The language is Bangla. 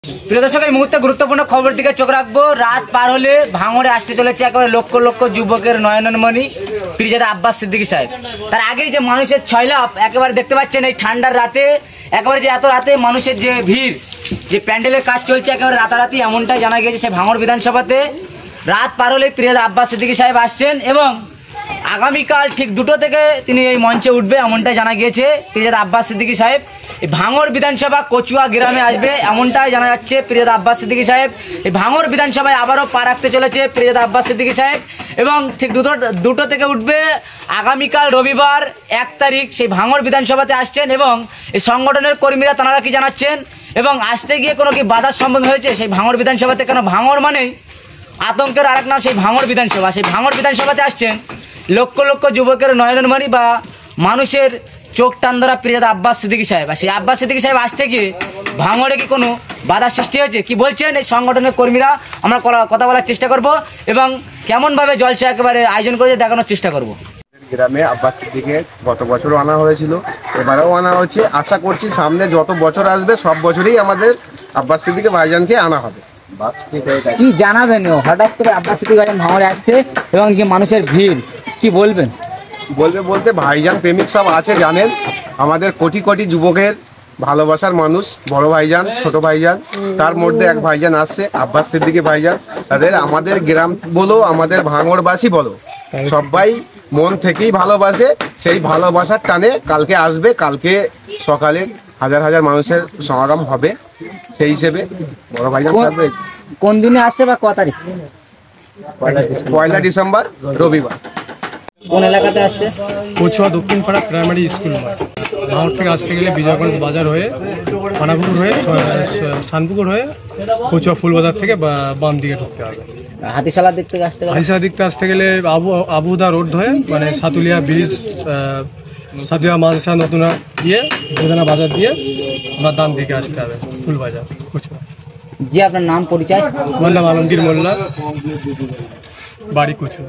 প্রিয় দর্শক, এই মুহূর্তে গুরুত্বপূর্ণ খবর দিকে চোখ রাখবো। রাত পার হলে ভাঙড়ে আসতে চলেছে একেবারে লক্ষ লক্ষ যুবকের নয়নমণি পীরজাদা আব্বাস সিদ্দিকী সাহেব। তার আগেই যে মানুষের ছয়লাভ একেবারে দেখতে পাচ্ছেন, এই ঠান্ডার রাতে একেবারে যে এত রাতে মানুষের যে ভিড়, যে প্যান্ডেলের কাজ চলছে একেবারে রাতারাতি, এমনটাই জানা গিয়েছে সে ভাঙড় বিধানসভাতে। রাত পার হলে পীরজাদা আব্বাস সিদ্দিকী সাহেব আসছেন এবং আগামীকাল ঠিক 2টো থেকে তিনি এই মঞ্চে উঠবে, এমনটাই জানা গিয়েছে। পীরজাদা আব্বাস সিদ্দিকী সাহেব এই ভাঙড় বিধানসভা কচুয়া গ্রামে আসবে, এমনটাই জানা যাচ্ছে। পীরজাদা আব্বাস সিদ্দিকী সাহেব এই ভাঙড় বিধানসভায় আবারও পা রাখতে চলেছে পীরজাদা আব্বাস সিদ্দিকী সাহেব এবং ঠিক 2টো থেকে উঠবে। আগামীকাল রবিবার 1 তারিখ সেই ভাঙড় বিধানসভাতে আসছেন এবং এই সংগঠনের কর্মীরা তারা কি জানাচ্ছেন এবং আসতে গিয়ে কোনো কি বাধার সম্মুখীন হয়েছে সেই ভাঙড় বিধানসভাতে? কেন ভাঙড় মানেই আতঙ্কের আরেক নাম সেই ভাঙড় বিধানসভা। সেই ভাঙড় বিধানসভাতে আসছেন লক্ষ লক্ষ যুবকের নয়নমণি বা মানুষের চোখ টান ধরা পীরজাদা আব্বাস সিদ্দিকী সাহেব। আর সেই আব্বাস সিদ্দিকী সাহেব আসতে গিয়ে ভাঙড়ে কি কোনো বাধা সৃষ্টি হয়েছে, কি বলছেন এই সংগঠনের কর্মীরা, আমরা কথা বলার চেষ্টা করব এবং কেমনভাবে জলসা একেবারে আয়োজন করে দেখানোর চেষ্টা করব। গ্রামে আব্বাস সিদ্দিকীকে গত বছরও আনা হয়েছিল, এবারেও আনা হচ্ছে। আশা করছি সামনে যত বছর আসবে সব বছরই আমাদের আব্বাস সিদ্দিকী ভাইজানকে আনা হবে। কি জানাবেন, হঠাৎ করে আব্বাস সিদ্দিকী ভাইজান ভাঙড়ে আসছে এবং যে মানুষের ভিড়, কি বলবেন? বলতে ভাইজান প্রেমিক সব আছে, জানেন আমাদের কোটি কোটি যুবকের ভালোবাসার মানুষ বড় ভাইজান, ছোট ভাইজান, তার মধ্যে এক ভাইজান আসছে আব্বাস সিদ্দিকী ভাইজান। তাদের আমাদের গ্রাম বলো, আমাদের ভাঙড়বাসী বলো, সবাই মন থেকেই ভালোবাসে। সেই ভালোবাসার টানে কালকে আসবে, কালকে সকালে হাজার হাজার মানুষের সমাগম হবে। সেই হিসেবে বড় ভাইজান থাকবে। কোন দিনে আসছে বা কত তারিখ? 1 ডিসেম্বর রবিবার। কোন এলাকাতে আসছে? কচুয়া দক্ষিণপাড়া প্রাইমারি স্কুল মাঠ। ভাঙড় থেকে আসতে গেলে বিজয়গঞ্জ বাজার হয়ে, পানাপুকুর হয়ে, শানপুকুর হয়ে কচুয়া ফুলবাজার থেকে বাম দিকে ঢুকতে হবে। হাতিশালার দিক থেকে আসতে গেলে? হাতিশালা দিক থেকে আসতে গেলে আবুদা রোড ধরে, মানে সাতুলিয়া ব্রিজ, সাতুলিয়া মাদ্রাসা নতুন দিয়ে বেদানা বাজার দিয়ে আমরা ডান দিকে আসতে হবে ফুলবাজার কচুয়া। জি, আপনার নাম পরিচয়? আমার নাম আলমগীর মোল্লা, বাড়ি কচুয়া।